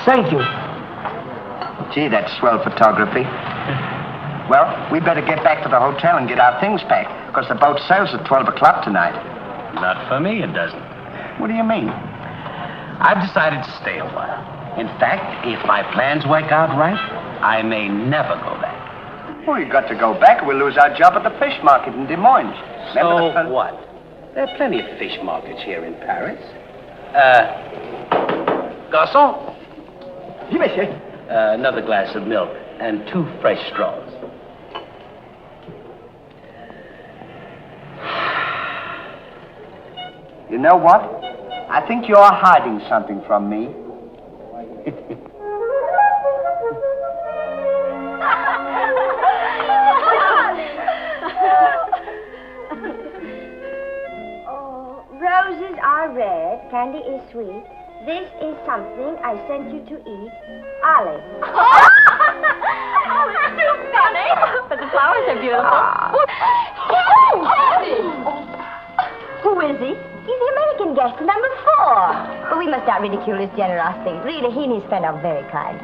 Thank you. Gee, that's swell photography. Well, we better get back to the hotel and get our things packed, because the boat sails at 12 o'clock tonight. Not for me, it doesn't. What do you mean? I've decided to stay a while. In fact, if my plans work out right, I may never go back. Well, you got to go back or we'll lose our job at the fish market in Des Moines. So what? There are plenty of fish markets here in Paris. Garçon? Oui, monsieur. Another glass of milk and 2 fresh straws. You know what? I think you're hiding something from me. Oh, roses are red, candy is sweet. This is something I sent you to eat. Olive. Oh, it's too funny. But the flowers are beautiful. Who is he? He's the American guest, number 4. But we must not ridicule his generosity. Really, he and his friend are very kind.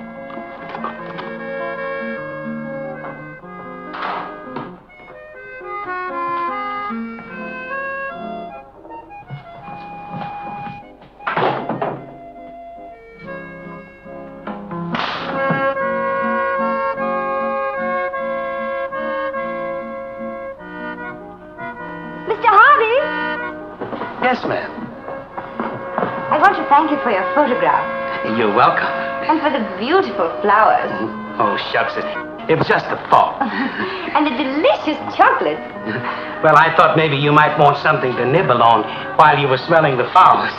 Mr. Hardy? Yes, ma'am. I want to thank you for your photograph You're welcome. and for the beautiful flowers. Oh, shucks. It was just a thought. And the delicious chocolate. Well, I thought maybe you might want something to nibble on while you were smelling the flowers.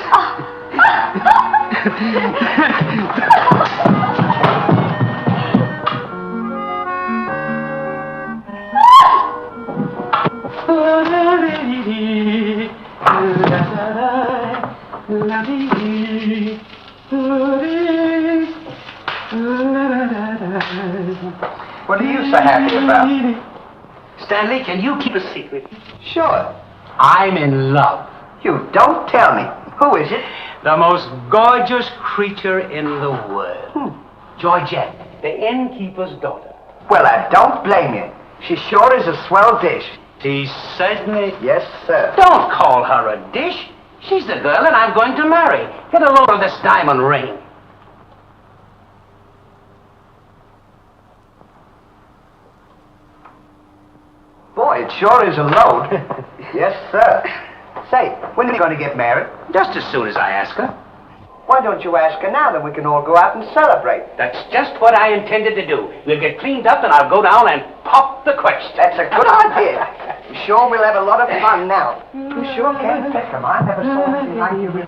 What are you so happy about? Stanley, can you keep a secret? Sure. I'm in love. You don't tell me. Who is it? The most gorgeous creature in the world. Georgette, the innkeeper's daughter. Well, I don't blame you. She sure is a swell dish. She's certainly... Yes, sir. Don't call her a dish. She's the girl that I'm going to marry. Get a load of this diamond ring. Boy, it sure is a load. Yes, sir. Say, when are you going to get married? Just as soon as I ask her. Why don't you ask her now, then we can all go out and celebrate? That's just what I intended to do. We'll get cleaned up and I'll go down and pop the question. That's a good idea. You sure we'll have a lot of fun now. You sure can pick 'em. I never saw anything like you.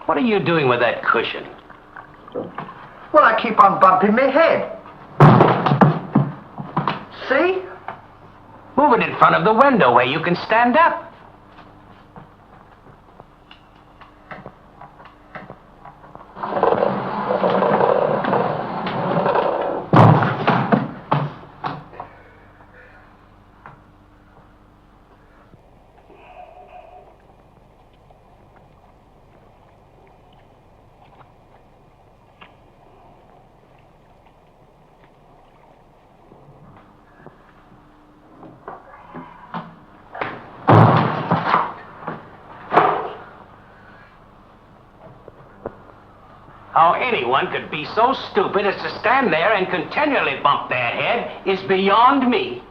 What are you doing with that cushion? Well, I keep on bumping my head. See? Move it in front of the window where you can stand up. How anyone could be so stupid as to stand there and continually bump their head is beyond me.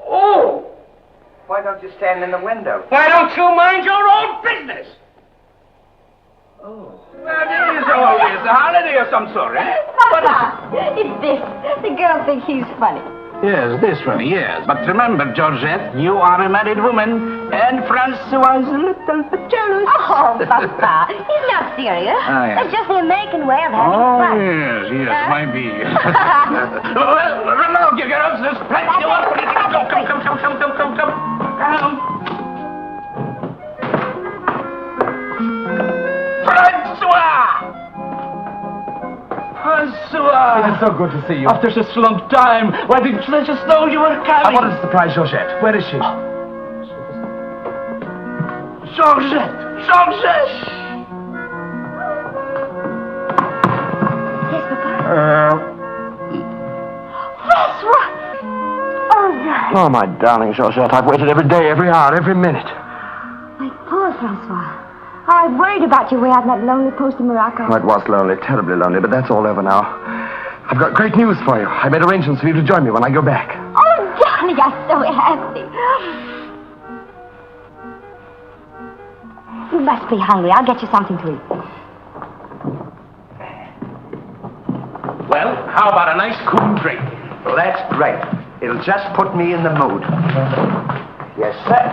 Oh! Why don't you stand in the window? Why don't you mind your own business? Oh. Well, it is always a holiday of some sort, eh? It's this. The girl thinks he's funny. Yes, this one, yes. But remember, Georgette, you are a married woman, and Francois is a little bit jealous. Oh, Papa, he's not serious. Oh, yes. It's just the American way of having Oh, fun. yes, maybe. Well, no, you girls, there's plenty of... Come. Francois! It's so good to see you. After such a long time, why didn't you let us know you were coming? I wanted to surprise Georgette. Where is she? Georgette! Yes, Papa. Francois! Oh, darling. Oh, my darling Georgette, I've waited every day, every hour, every minute. My poor Francois. I was worried about you way out in that lonely post in Morocco. Oh, it was lonely, terribly lonely, but that's all over now. I've got great news for you. I made arrangements for you to join me when I go back. Oh, darling, I'm so happy. You must be hungry. I'll get you something to eat. Well, how about a nice cool drink? Well, that's great. It'll just put me in the mood. Yes, sir.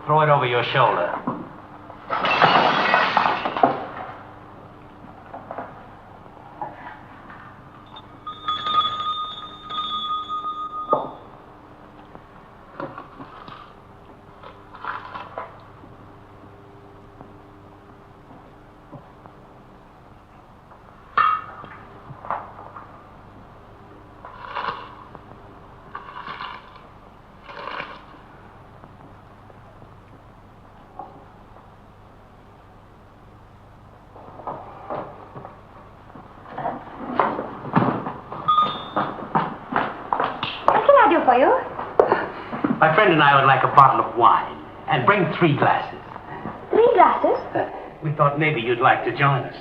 Throw it over your shoulder. For you? My friend and I would like a bottle of wine. And bring 3 glasses. 3 glasses? We thought maybe you'd like to join us.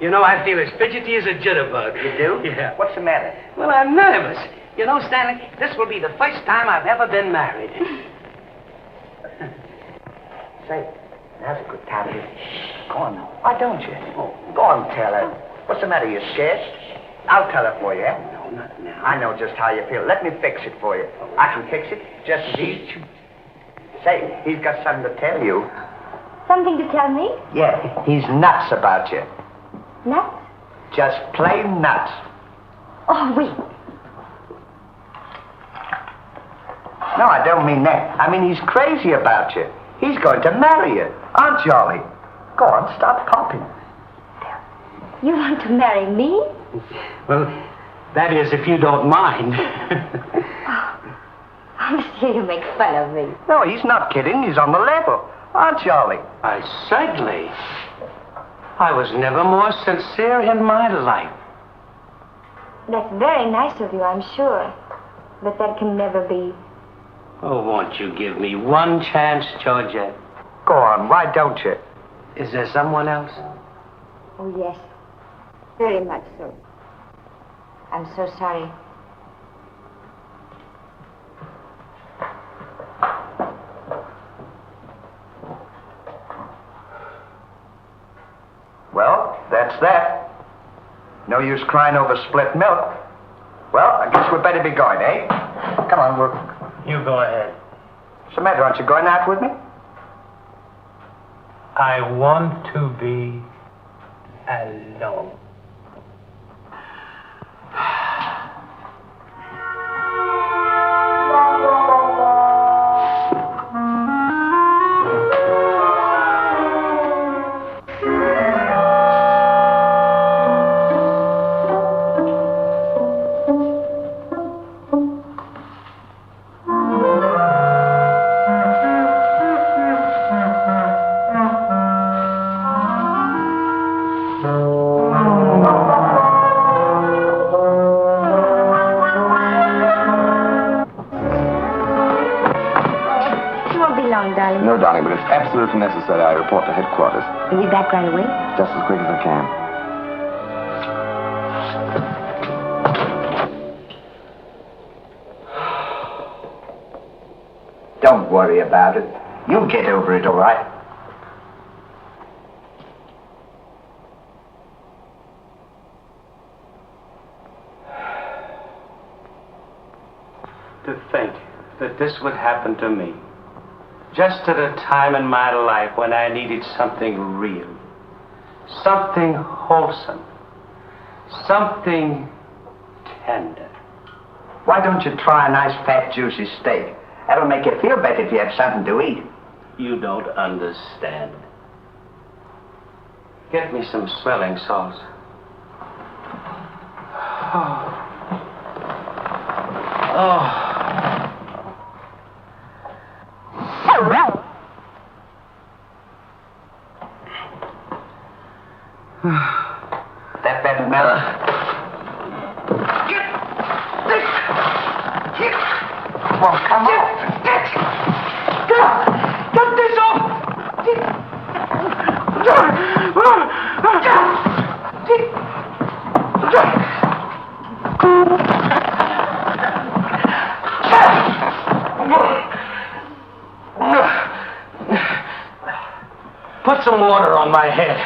You know, I feel as fidgety as a jitterbug. You do? Yeah. What's the matter? Well, I'm nervous. You know, Stanley, this will be the first time I've ever been married. Say, now's a good time to... Go on now. Why don't you? Oh, go on, tell her. What's the matter? You scared? I'll tell her for you. No, not now. I know just how you feel. Let me fix it for you. I can fix it just as easy. Say, he's got something to tell you. Something to tell me? Yeah, he's nuts about you. Nuts? Just plain nuts. Oh, wait. No, I don't mean that. I mean, he's crazy about you. He's going to marry you. Aren't you, Ollie? Go on, stop popping. You want to marry me? Well, that is, if you don't mind. Monsieur, you make fun of me. No, he's not kidding. He's on the level. Aren't you, Ollie? I certainly. I was never more sincere in my life. That's very nice of you, I'm sure. But that can never be. Oh, won't you give me one chance, Georgette? Go on, why don't you? Is there someone else? Oh, yes. Very much so. I'm so sorry. Well, that's that. No use crying over spilt milk. Well, I guess we'd better be going, eh? Come on, we're... You go ahead. What's the matter? Aren't you going out with me? I want to be alone. No, darling, but it's absolutely necessary I report to headquarters. You'll be back right away? Just as quick as I can. Don't worry about it. You'll get over it, all right? To think that this would happen to me. Just at a time in my life when I needed something real. Something wholesome. Something tender. Why don't you try a nice, fat, juicy steak? That'll make you feel better if you have something to eat. You don't understand. Get me some smelling salts. Oh. That better now? Well, come on. Get this off! Put some water on my head.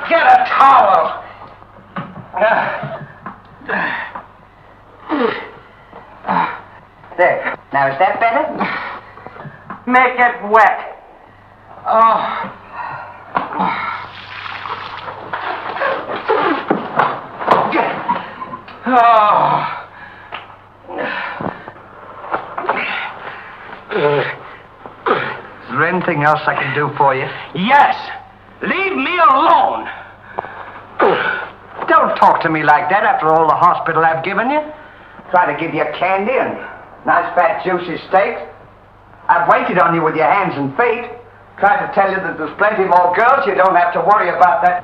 Get a towel. There. Now, is that better? Make it wet. Oh. Is there anything else I can do for you? Yes. Leave me alone. Don't talk to me like that after all the hospital I've given you. Try to give you candy and nice fat juicy steaks. I've waited on you with your hands and feet. Tried to tell you that there's plenty more girls. You don't have to worry about that.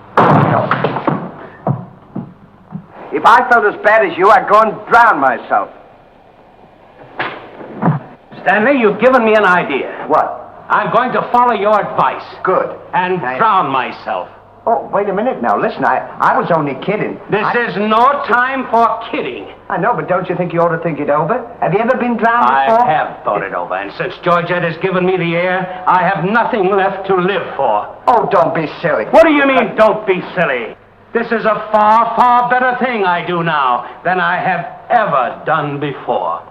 If I felt as bad as you, I'd go and drown myself. Stanley, you've given me an idea. What? I'm going to follow your advice. Good. And drown myself. Oh, wait a minute now. Listen, I was only kidding. This is no time for kidding. I know, but don't you think you ought to think it over? Have you ever been drowned before? I have thought it over, and since Georgette has given me the air, I have nothing left to live for. Oh, don't be silly. What do you mean, don't be silly? This is a far, far better thing I do now than I have ever done before.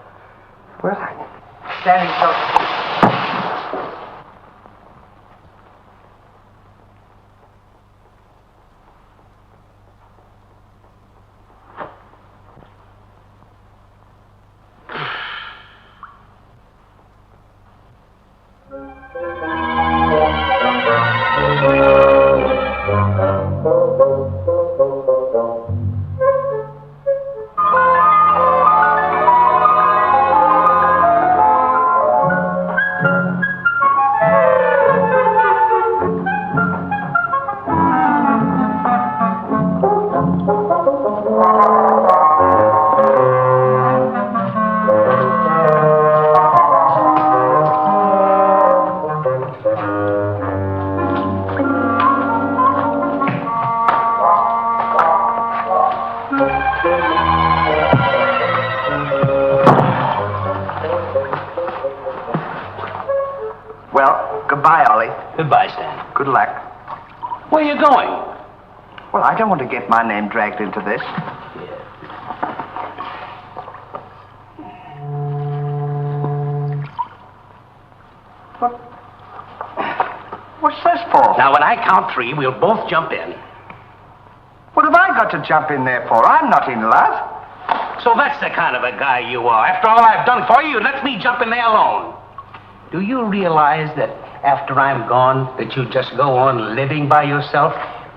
Well, I'm standing so... Goodbye, Ollie. Goodbye, Stan. Good luck. Where are you going? Well, I don't want to get my name dragged into this. What's this for? Now, when I count three, we'll both jump in. What have I got to jump in there for? I'm not in love. So that's the kind of a guy you are. After all I've done for you, let me jump in there alone. Do you realize that after I'm gone, that you just go on living by yourself?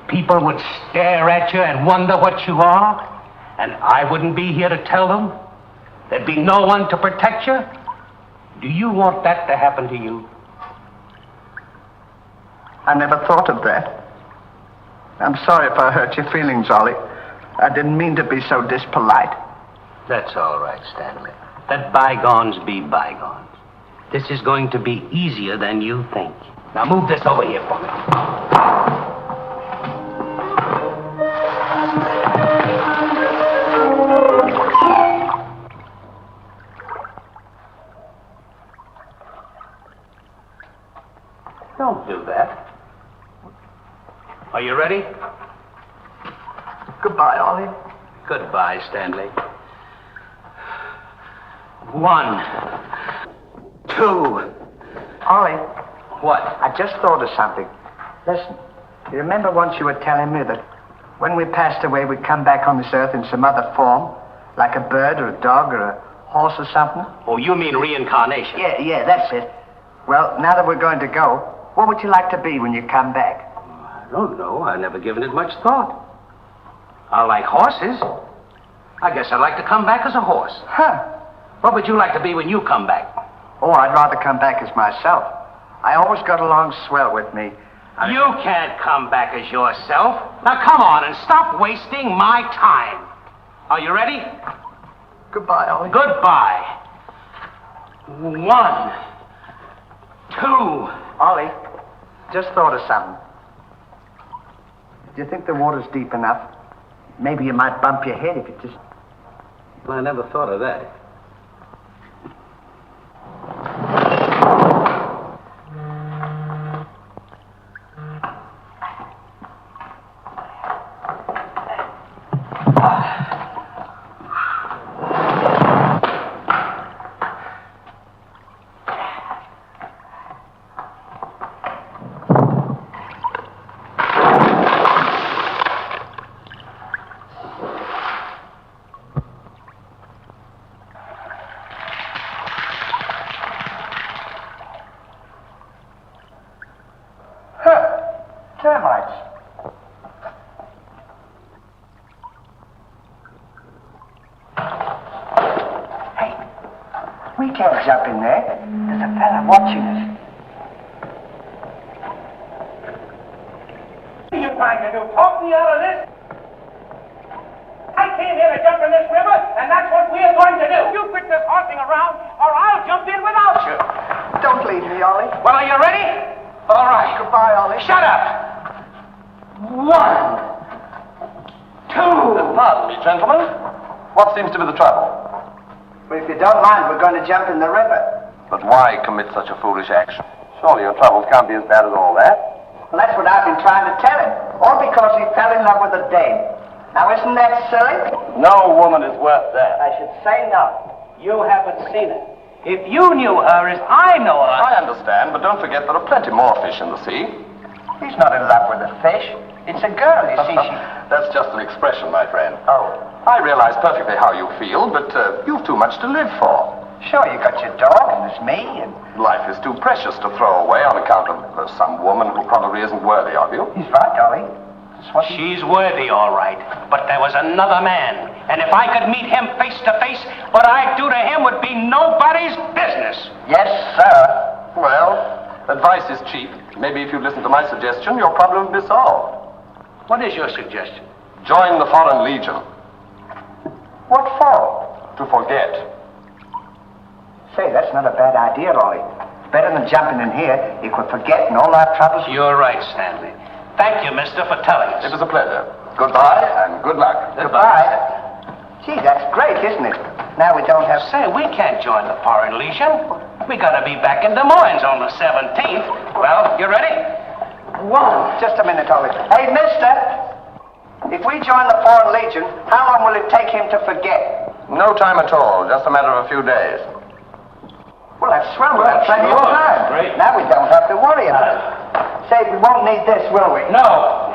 People would stare at you and wonder what you are, and I wouldn't be here to tell them. There'd be no one to protect you. Do you want that to happen to you? I never thought of that. I'm sorry if I hurt your feelings, Ollie. I didn't mean to be so dispolite. That's all right, Stanley. Let bygones be bygones. This is going to be easier than you think. Now move this over here for me. Are you ready? Goodbye, Ollie. Goodbye, Stanley. 1, 2. Ollie, What? I just thought of something. Listen, you remember once you were telling me that when we passed away, we'd come back on this earth in some other form, like a bird or a dog or a horse or something? Oh, you mean reincarnation? Yeah, that's it. Well, now that we're going to go, what would you like to be when you come back? I don't know. I've never given it much thought. I like horses. I guess I'd like to come back as a horse. Huh. What would you like to be when you come back? Oh, I'd rather come back as myself. I always got along swell with me. You can't come back as yourself. Now, come on and stop wasting my time. Are you ready? Goodbye, Ollie. Goodbye. 1, 2. Ollie, just thought of something. Do you think the water's deep enough? Maybe you might bump your head if you just... I never thought of that. Termites. Hey, we can't jump in there. There's a fella watching us. What are you trying to do? Talk me out of this? I came here to jump in this river, and that's what we are going to do. You quit this horsing around, or I'll jump in without you. Don't leave me, Ollie. Well, are you ready? All right. Goodbye, Ollie. Shut up. 1, 2. Pardon me, gentlemen. What seems to be the trouble? Well, if you don't mind, we're going to jump in the river. But why commit such a foolish action? Surely your troubles can't be as bad as all that. Well, that's what I've been trying to tell him. All because he fell in love with a dame. Now, isn't that silly? No woman is worth that. I should say not. You haven't seen her. If you knew her as I know her... I understand, but don't forget there are plenty more fish in the sea. He's not in love with a fish. It's a girl, you see. That's just an expression, my friend. Oh. I realize perfectly how you feel, but you've too much to live for. Sure, you got your dog, and there's me, and... Life is too precious to throw away on account of some woman who probably isn't worthy of you. He's right, Ollie. That's what She's worthy, all right. But there was another man. And if I could meet him face to face, what I'd do to him would be nobody's business. Yes, sir. Well, advice is cheap. Maybe if you listen to my suggestion, your problem will be solved. What is your suggestion? Join the Foreign Legion. What for? To forget. Say, that's not a bad idea, Ollie. Better than jumping in here. You could forget and all our troubles. You're right, Stanley. Thank you, mister, for telling us. It was a pleasure. Goodbye and good luck. Goodbye. Gee, that's great, isn't it? Now we don't have... Say, we can't join the Foreign Legion. We gotta be back in Des Moines on the 17th. Well, you ready? 1. Just a minute, Ollie. Hey, mister! If we join the Foreign Legion, how long will it take him to forget? No time at all. Just a matter of a few days. Well, that's swell. We'll have plenty of time. Great. Now we don't have to worry about it. Say, we won't need this, will we? No.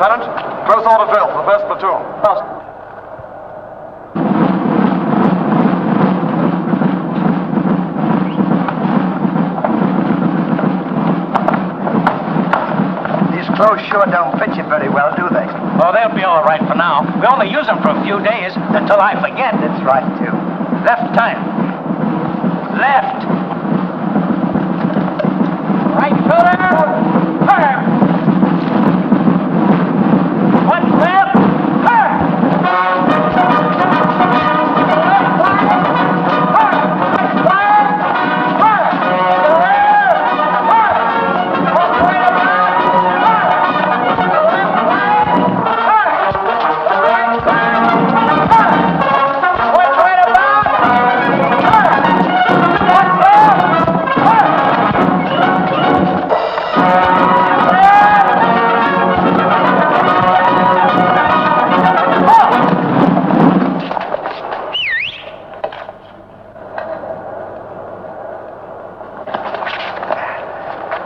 Lieutenant. Close order drill for the first platoon. These clothes sure don't fit you very well, do they? Oh, they'll be all right for now. We only use them for a few days until I forget. That's right, too. Left time. Left. Right shoulder. Turn. One left. Turn.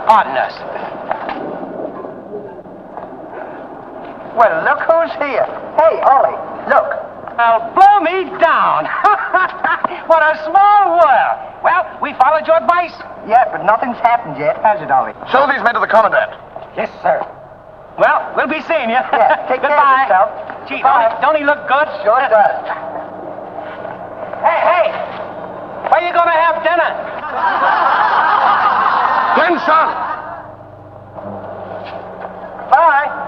Pardon us. Well, look who's here. Hey, Ollie, look. Well, blow me down. What a small world. Well, we followed your advice. Yeah, but nothing's happened yet, has it, Ollie? Show these men to the Commandant. Yes, sir. Well, we'll be seeing you. Yeah, take care of Goodbye. yourself. Gee, Goodbye. don't he look good? Sure does. Hey, where you gonna have dinner? Glenn, son. Bye.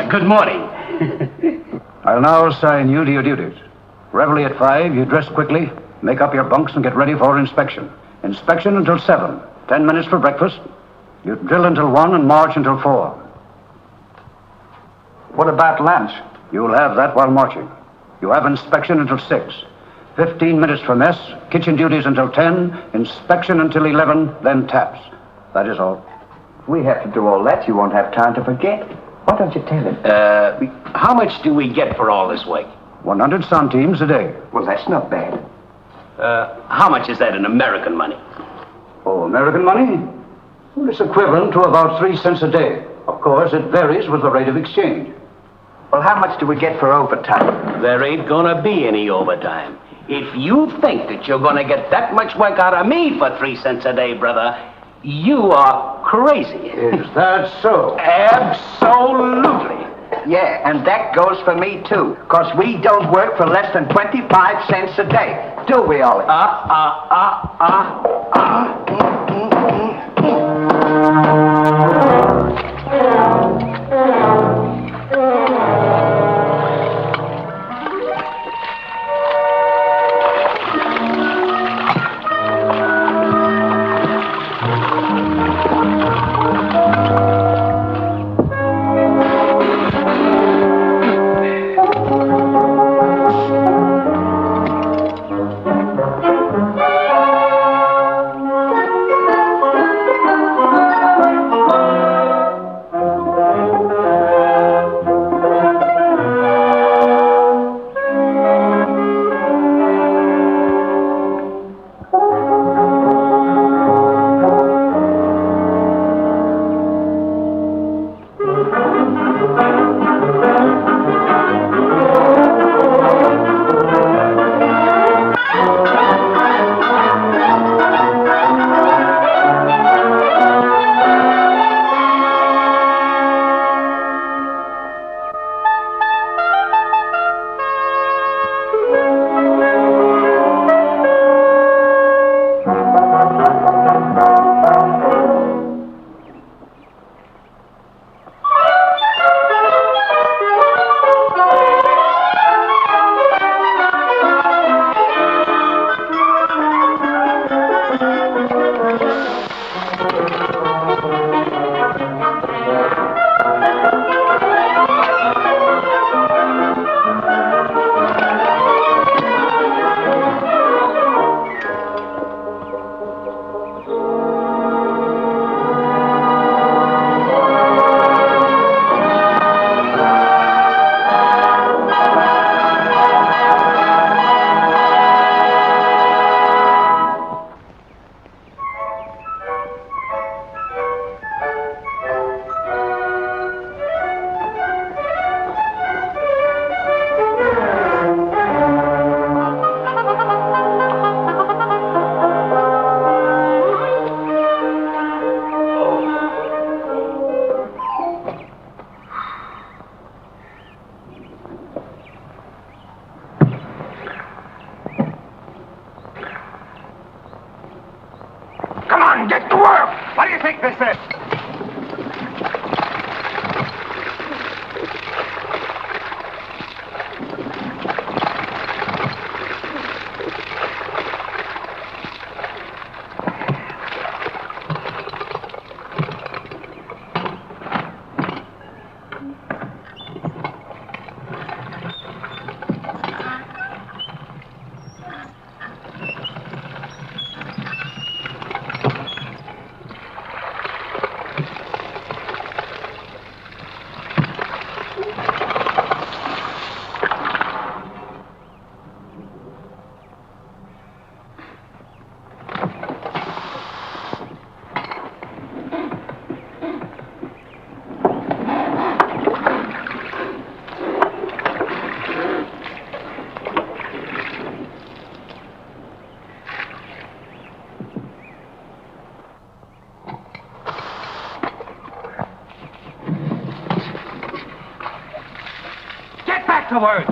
Good morning. I'll now assign you to your duties. Reveille at 5, you dress quickly, make up your bunks, and get ready for inspection. Inspection until 7. 10 minutes for breakfast. You drill until 1 and march until 4. What about lunch? You'll have that while marching. You have inspection until 6. 15 minutes for mess, kitchen duties until 10, inspection until 11, then taps. That is all. If we have to do all that, you won't have time to forget. Why don't you tell him? How much do we get for all this work? 100 centimes a day. Well, that's not bad. How much is that in American money? Oh, American money? Well, it's equivalent to about 3 cents a day. Of course, it varies with the rate of exchange. Well, how much do we get for overtime? There ain't gonna be any overtime. If you think that you're gonna get that much work out of me for 3 cents a day, brother, you are crazy. Is that so? Absolutely. Yeah, and that goes for me, too. Because we don't work for less than 25 cents a day. Do we, Ollie? to work.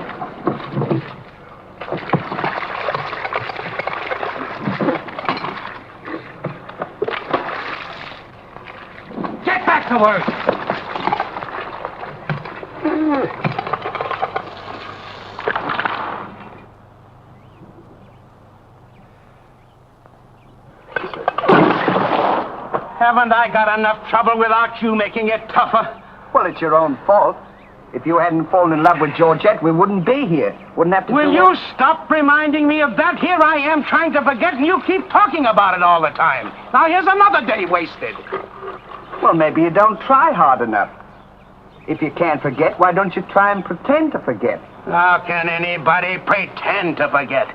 Get back to work. Haven't I got enough trouble without you making it tougher? Well, it's your own fault. If you hadn't fallen in love with Georgette, we wouldn't be here. Wouldn't have to Will do you stop reminding me of that? Here I am trying to forget, and you keep talking about it all the time. Now here's another day wasted. Well, maybe you don't try hard enough. If you can't forget, why don't you try and pretend to forget? How can anybody pretend to forget?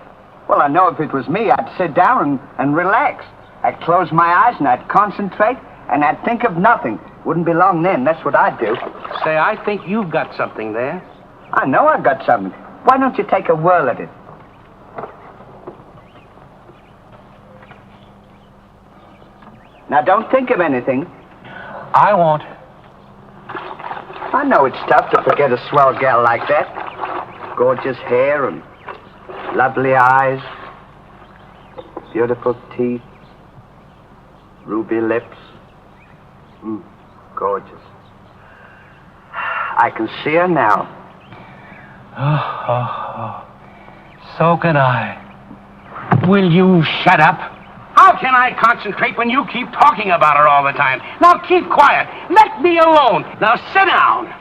Well, I know if it was me, I'd sit down and relax. I'd close my eyes and I'd concentrate and I'd think of nothing. Wouldn't be long then. That's what I'd do. Say, I think you've got something there. I know I've got something. Why don't you take a whirl at it? Now, don't think of anything. I won't. I know it's tough to forget a swell gal like that. Gorgeous hair and lovely eyes, beautiful teeth, ruby lips. Gorgeous. I can see her now. So can I. Will you shut up? How can I concentrate when you keep talking about her all the time? Now keep quiet. Let me alone. Now sit down.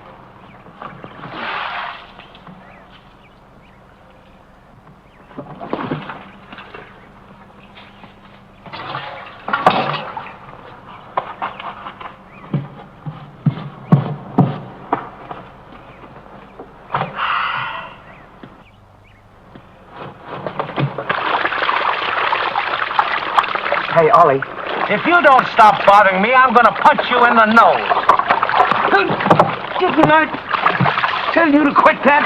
Hey, Ollie. If you don't stop bothering me, I'm going to punch you in the nose. Didn't I tell you to quit that?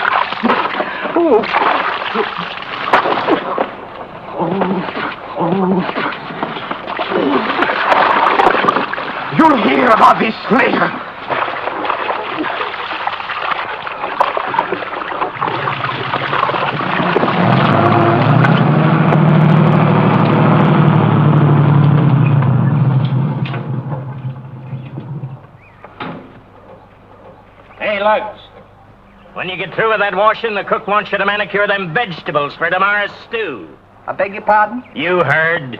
You'll hear about this later. Hey, Lugs. When you get through with that washing, the cook wants you to manicure them vegetables for tomorrow's stew. I beg your pardon? You heard.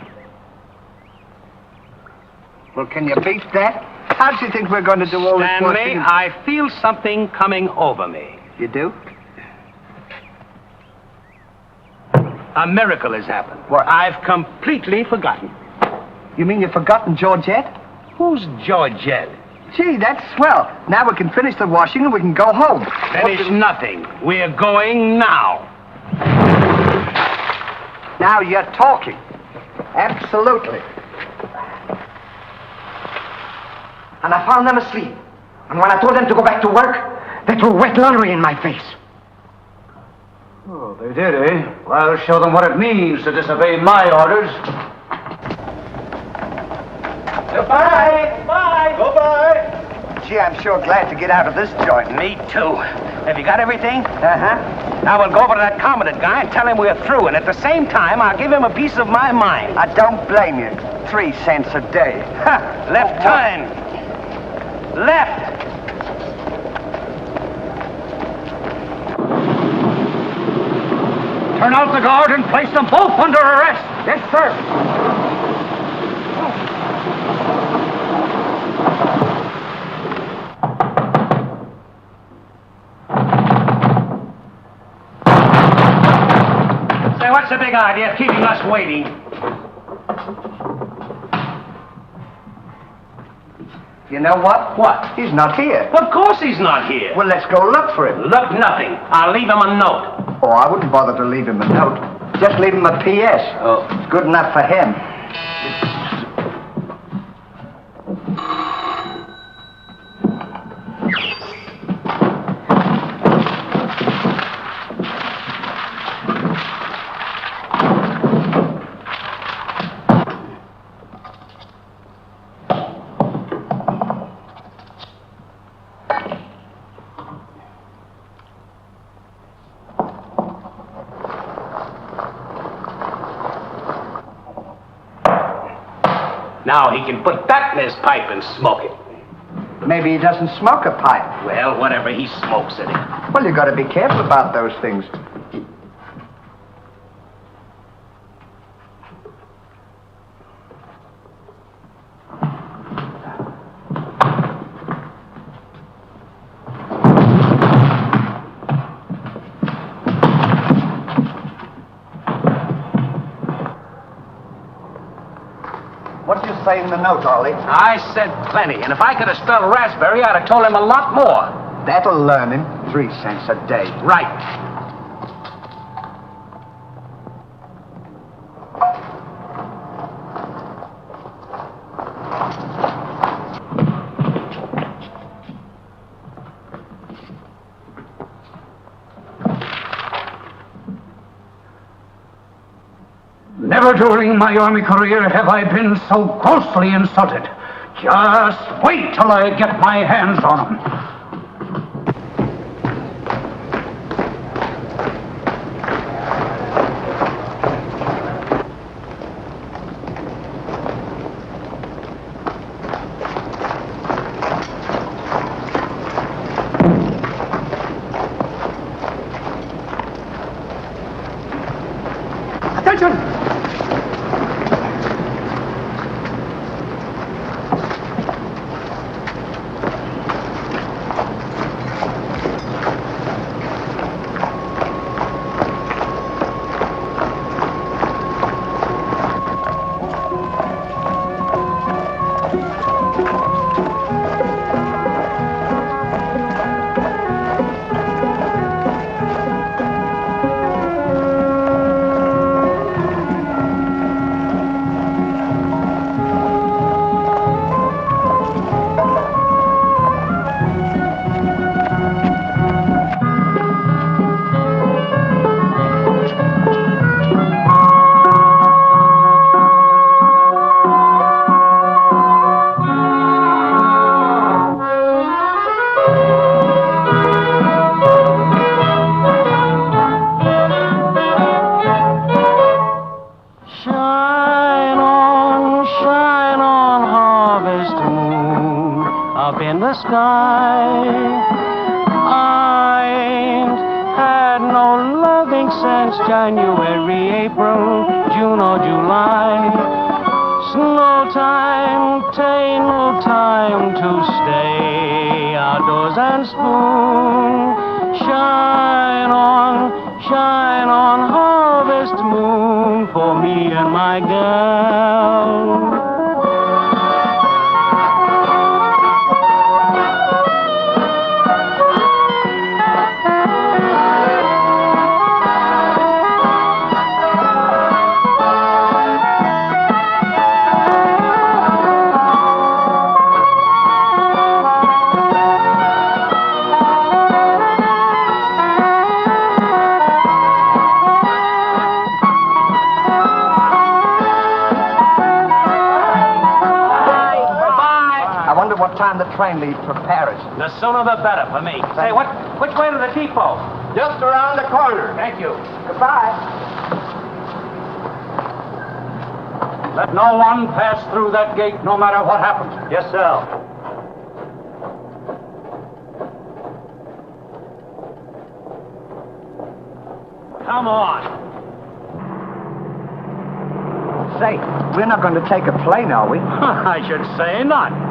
Well, can you beat that? How do you think we're going to do all this Stanley, washing? I feel something coming over me. You do? A miracle has happened. What? I've completely forgotten. You mean you've forgotten Georgette? Who's Georgette? Gee, that's swell. Now we can finish the washing and we can go home. Finish nothing. We're going now. Now you're talking. Absolutely. And I found them asleep. And when I told them to go back to work, they threw wet laundry in my face. Oh, they did, eh? Well, I'll show them what it means to disobey my orders. Goodbye. Bye. Goodbye. Gee, I'm sure glad to get out of this joint. Me too. Have you got everything? Uh-huh. Now we'll go over to that commandant guy and tell him we're through, and at the same time, I'll give him a piece of my mind. I don't blame you. 3 cents a day. Ha! Left turn. Left. Turn out the guard and place them both under arrest. Yes, sir. Say, what's the big idea of keeping us waiting? You know what? What? He's not here. Of course he's not here. Well, let's go look for him. Look, nothing. I'll leave him a note. Oh, I wouldn't bother to leave him a note. Just leave him a P.S. Oh. It's good enough for him. Now he can put that in his pipe and smoke it. Maybe he doesn't smoke a pipe. Well, whatever he smokes it in. Well, you gotta be careful about those things. What did you say in the note, Ollie? I said plenty, and if I could have spelled raspberry, I'd have told him a lot more. That'll learn him. 3 cents a day. Right. Never during my army career have I been so grossly insulted. Just wait till I get my hands on him. Attention! up in the sky. I ain't had no loving since January, April, June or July. Snow time, tain't no time to stay outdoors and spoon. Shine on, harvest moon for me and my girl. What time the train leaves for Paris? The sooner the better for me. Say, which way to the depot? Just around the corner. Thank you. Goodbye. Let no one pass through that gate, no matter what happens. Yes, sir. Come on. Say, we're not going to take a plane, are we? I should say not.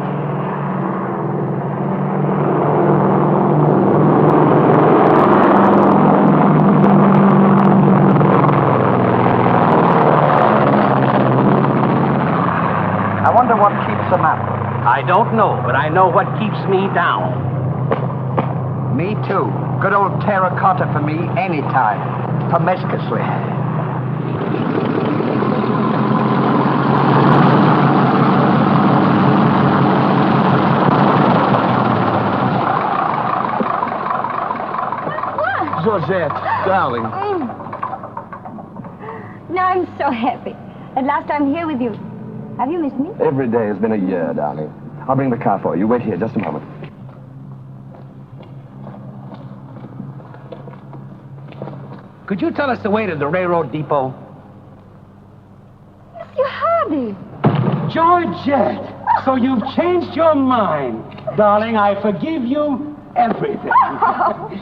I wonder what keeps them up. I don't know, but I know what keeps me down. Me too. Good old terracotta for me anytime. Promiscuously. Georgette, darling. Now I'm so happy. At last I'm here with you. Have you missed me? Every day has been a year, darling. I'll bring the car for you. Wait here just a moment. Could you tell us the way to the railroad depot? Monsieur Hardy. Georgette, so you've changed your mind. Darling, I forgive you everything.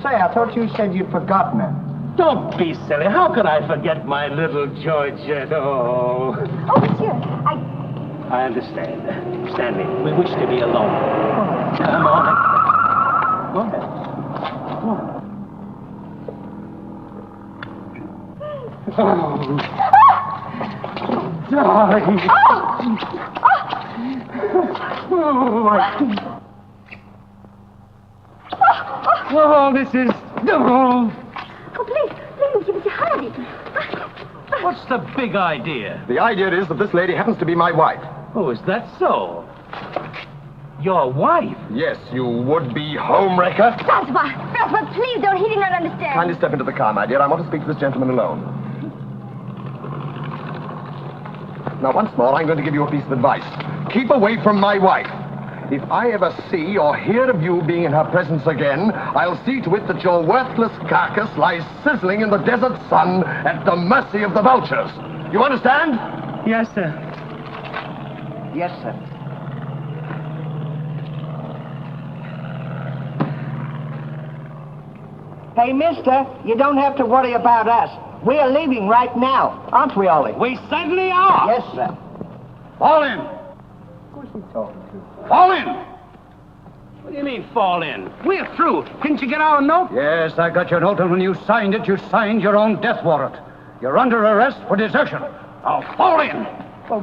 Say, I thought you said you'd forgotten her. Don't be silly. How could I forget my little Georgette? Oh. Oh, monsieur, I understand. Stanley, we wish to be alone. Come on. Go ahead. Go on. Oh, darling. Oh, this is... Oh. Oh, please, Mr. Hardy. What's the big idea? The idea is that this lady happens to be my wife. Oh, is that so? Your wife? Yes, you would-be homewrecker. Francois, please don't. He did not understand. Kindly step into the car, my dear. I want to speak to this gentleman alone. Now, once more, I'm going to give you a piece of advice. Keep away from my wife. If I ever see or hear of you being in her presence again, I'll see to it that your worthless carcass lies sizzling in the desert sun at the mercy of the vultures. You understand? Yes, sir. Yes, sir. Hey, mister, you don't have to worry about us. We're leaving right now, aren't we, Ollie? We certainly are. Yes, sir. Fall in. Who's he talking to? Fall in. What do you mean, fall in? We're through. Didn't you get our note? Yes, I got your note, and when you signed it, you signed your own death warrant. You're under arrest for desertion. Now, fall in. Throw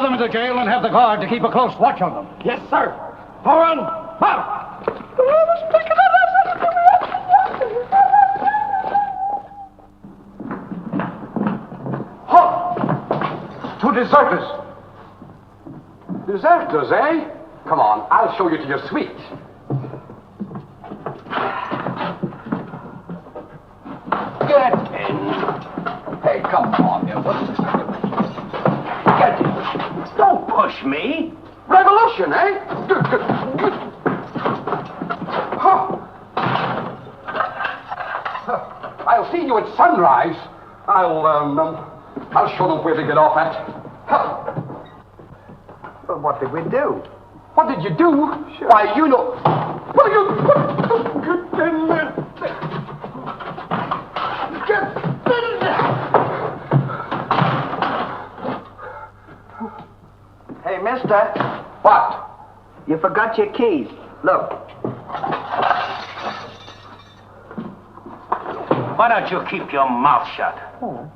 them into jail and have the guard to keep a close watch on them. Yes, sir. Foreign, out. Halt! Two deserters. Deserters, eh? Come on, I'll show you to your suite. Get in. Hey, come on, man. What's this doing? Get in. Don't push me. Revolution, eh? Huh. I'll see you at sunrise. I'll show them where they get off at. Huh. Well, what did we do? What did you do? Sure. Why, you know... Well, you... Get in there. Get in there. Hey, mister. What? You forgot your keys. Look. Why don't you keep your mouth shut? Oh.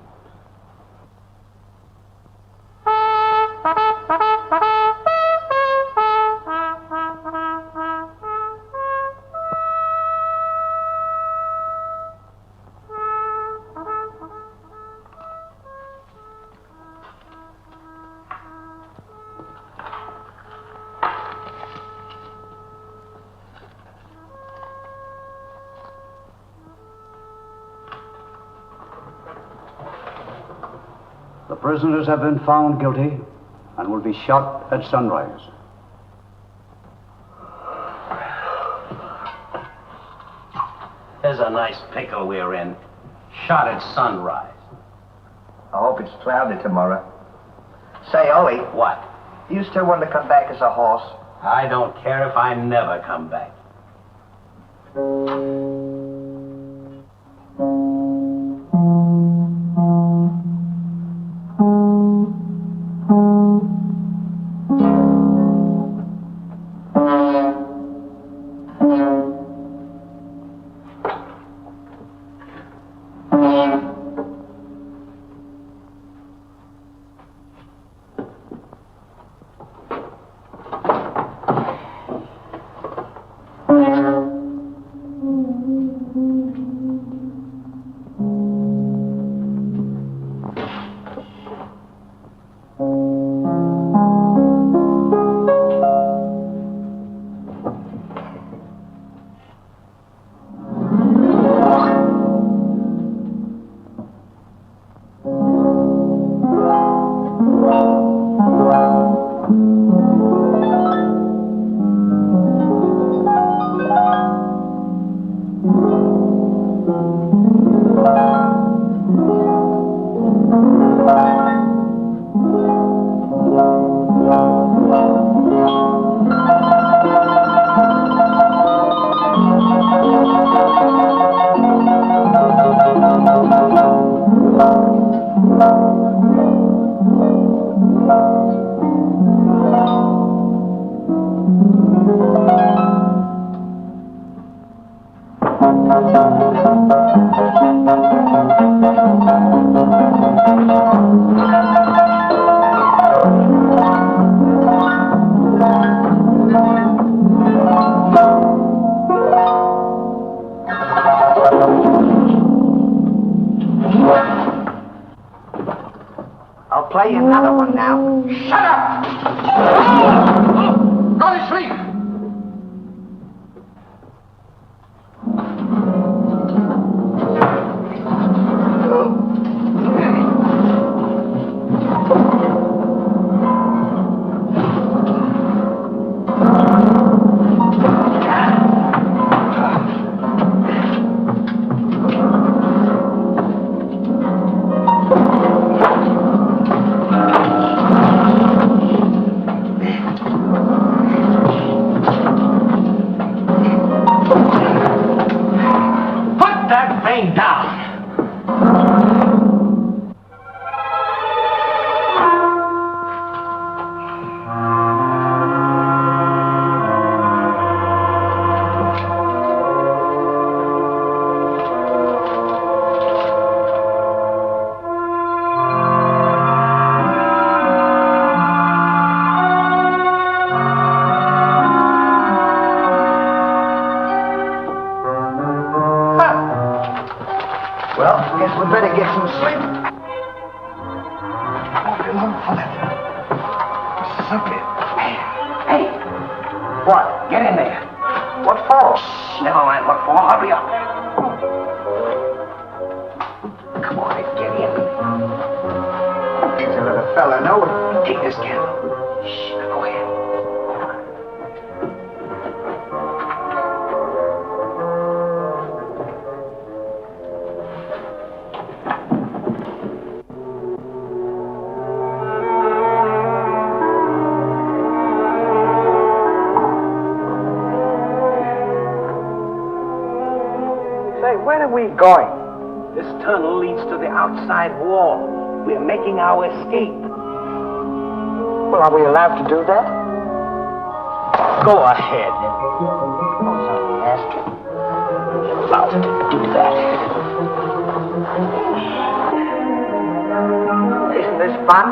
The prisoners have been found guilty and will be shot at sunrise. There's a nice pickle we're in. Shot at sunrise. I hope it's cloudy tomorrow. Say, Ollie. What? You still want to come back as a horse? I don't care if I never come back. I'll play you another one now. Shut up! Go to sleep! Well, guess we better get some sleep. Won't be long for that. Something. Hey! What? Get in there. What for? Shh, never mind what for. Hurry up. Come on, get in. He's a little fella, no? Take this candle. Shh, go ahead. Where are we going? This tunnel leads to the outside wall. We're making our escape. Well, are we allowed to do that? Go ahead. Ask him. We're allowed to do that. Isn't this fun?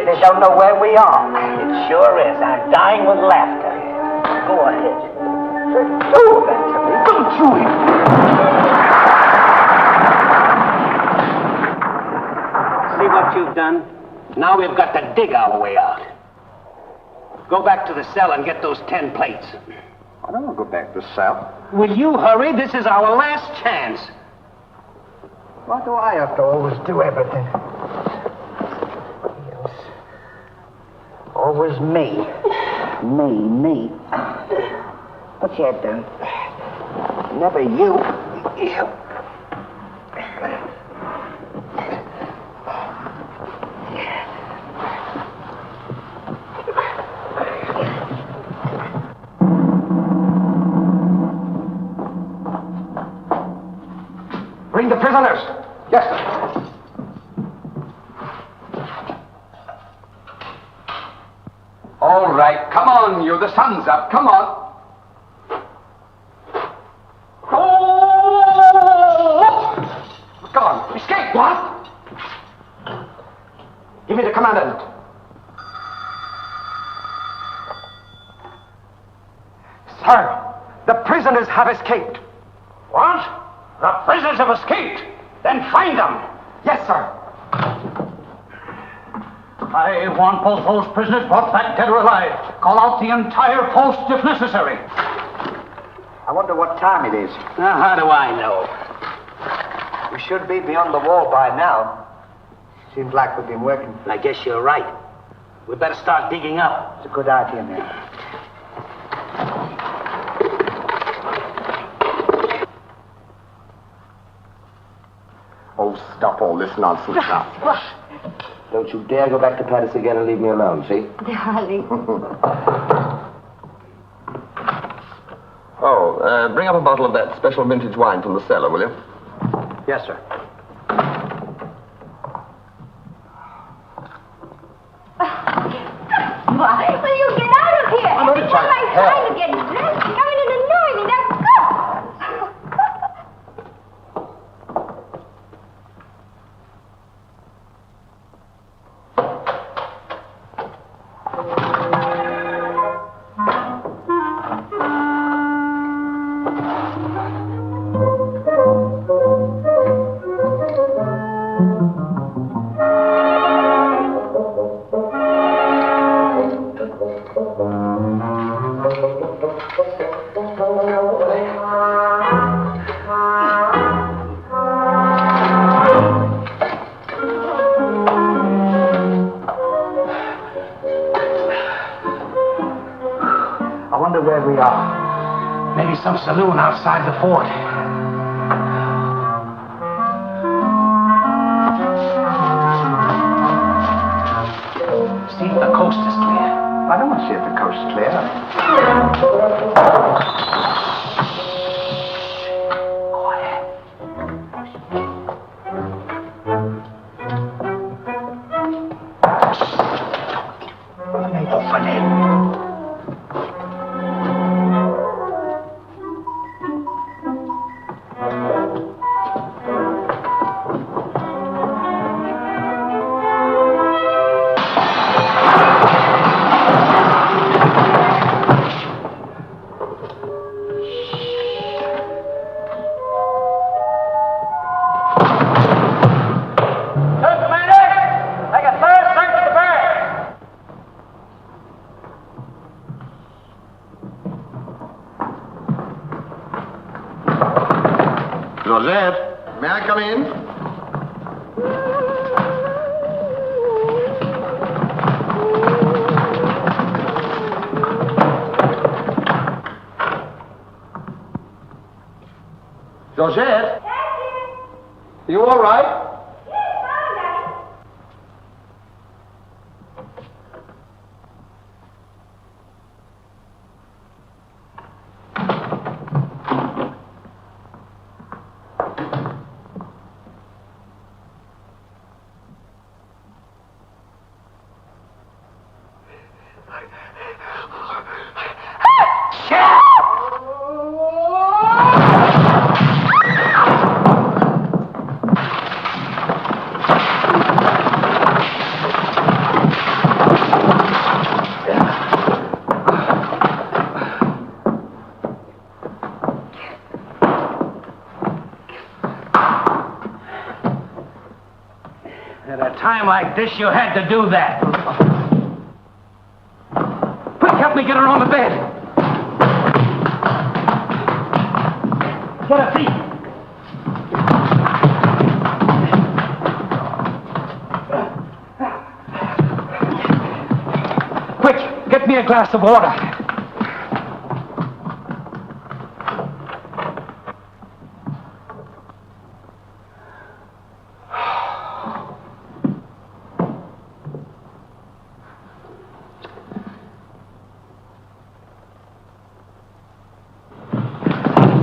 They don't know where we are. It sure is. I'm dying with laughter. Go ahead. Do that to me. Don't you See what you've done? Now we've got to dig our way out. Go back to the cell and get those 10 plates. I don't want to go back to the cell. Will you hurry? This is our last chance. Why do I have to always do everything? Yes. Always me. Me. What's you doing? Never you. You. Bring the prisoners. Yes, sir. All right, come on, you. The sun's up. Come on. Gone. Escape. What? Give me the commandant. Sir, the prisoners have escaped. What? The prisoners have escaped. Then find them. Yes, sir. I want both those prisoners brought back dead or alive. Call out the entire post if necessary. I wonder what time it is. Now, how do I know? We should be beyond the wall by now. Seems like we've been working. I guess you're right. We better start digging up. It's a good idea, man. Oh, stop all this nonsense now. Don't you dare go back to Paris again and leave me alone, see? Darling. Bring up a bottle of that special vintage wine from the cellar, will you? Yes, sir. Why? Will you get out of here? I'm only Every time trying I'm to help. trying to get dressed, you come in and annoy me. Now go! some saloon outside the fort. See if the coast is clear. I don't want to see if the coast is clear. Open it. Joseph, may I come in? Joseph? You all right? At a time like this, you had to do that. Quick, help me get her on the bed. Get her feet. Quick, get me a glass of water.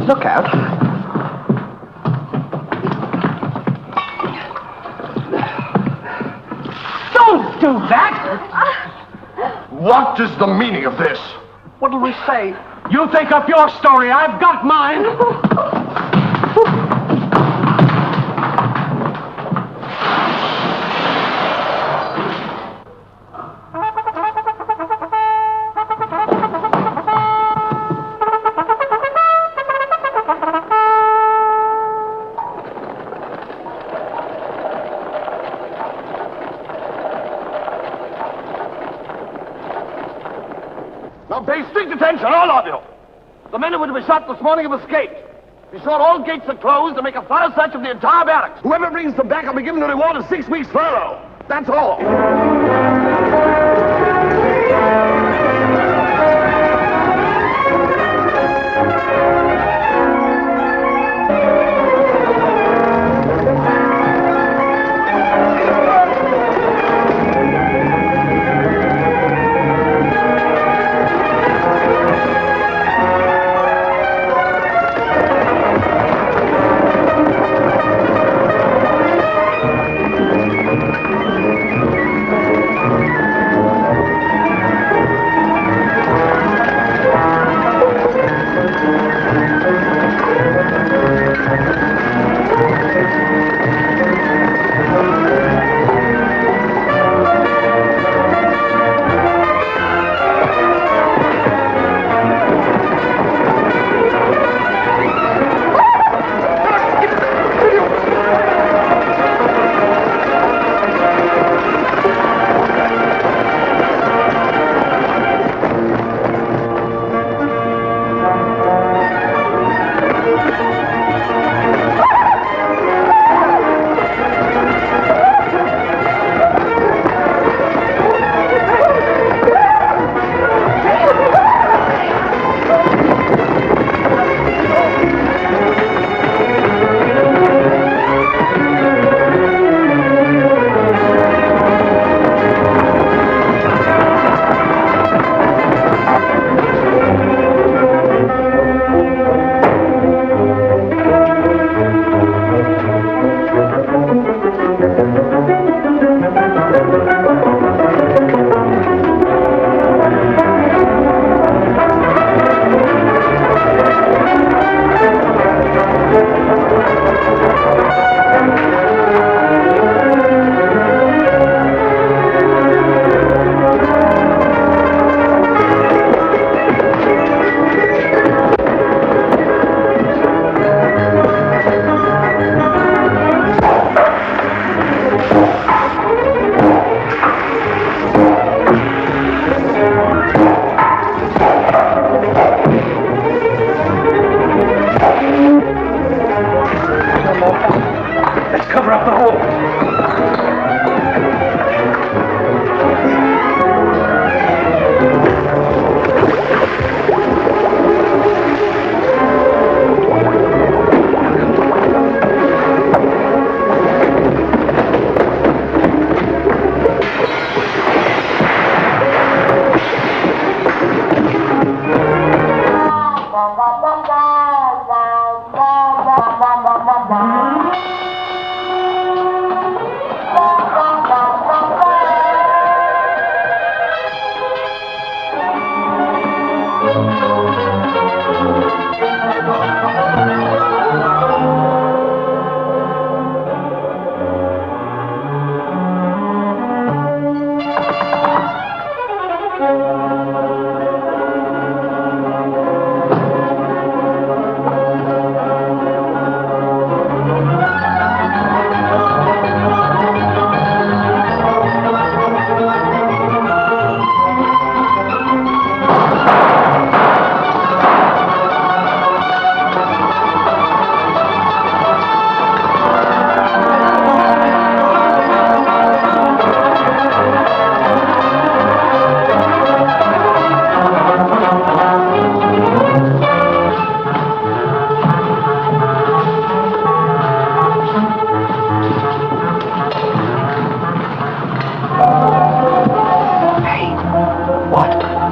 Look out. Don't do that! What is the meaning of this? What did we say? You think up your story. I've got mine. Now pay strict attention, all of you. The men who were to be shot this morning have escaped. Be sure all gates are closed and make a thorough search of the entire barracks. Whoever brings them back will be given a reward of 6 weeks' furlough. That's all. Let's cover up the hole.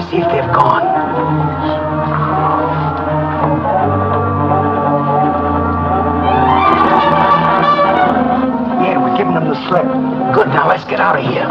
See if they've gone. Yeah, we're giving them the slip. Good, now let's get out of here.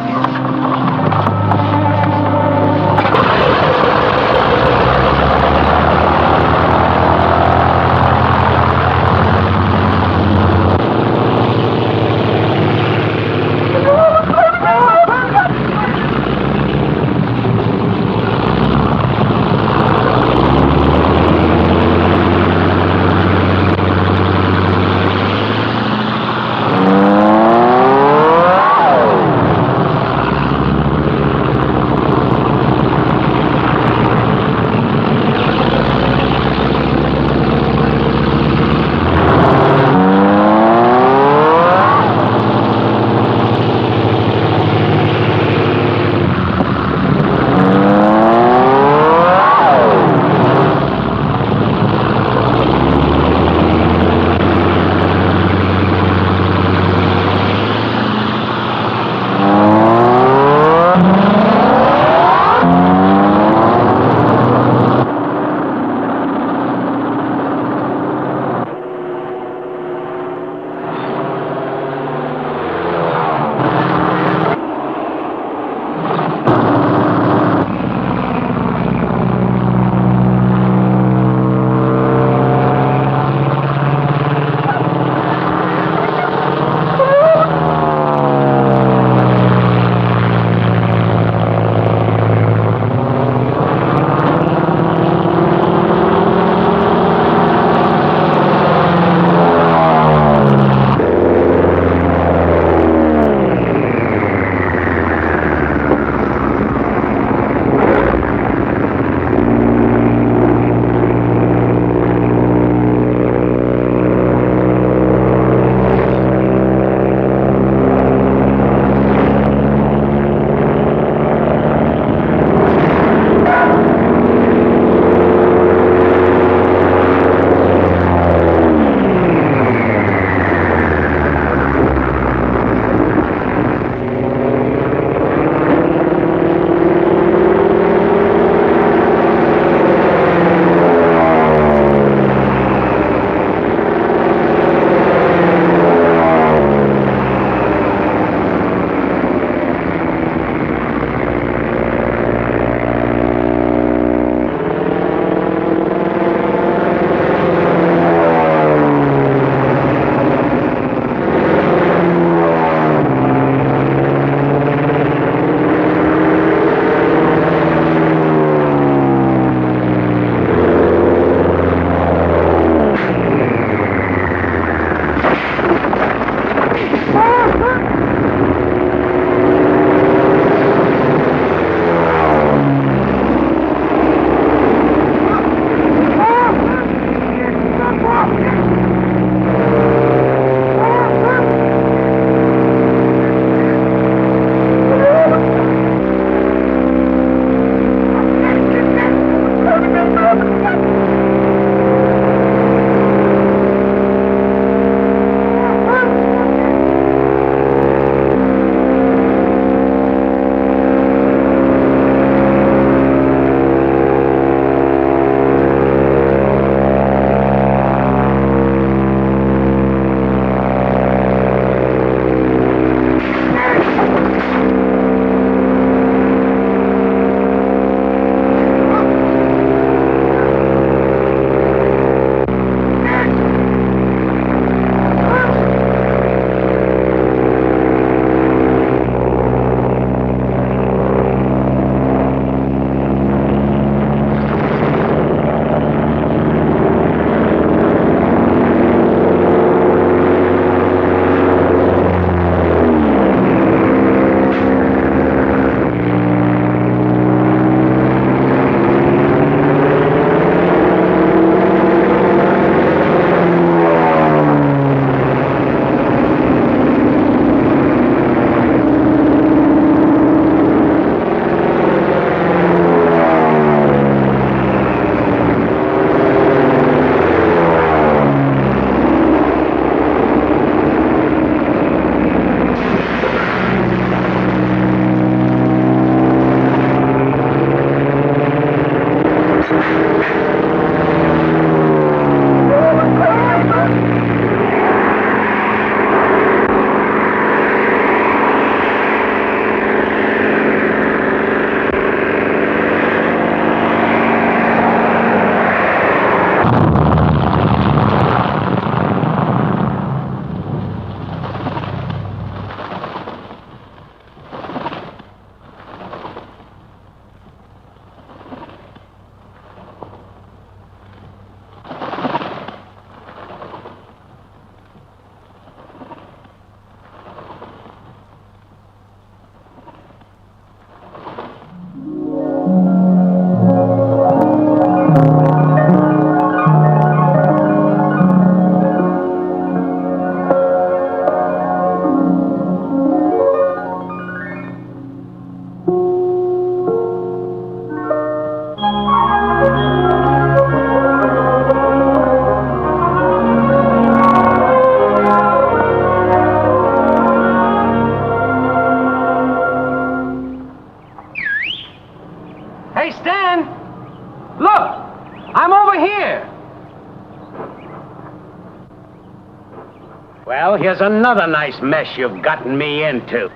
Well, here's another nice mess you've gotten me into.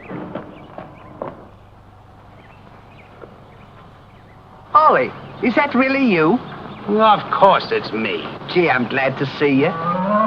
Ollie, is that really you? Of course it's me. Gee, I'm glad to see you.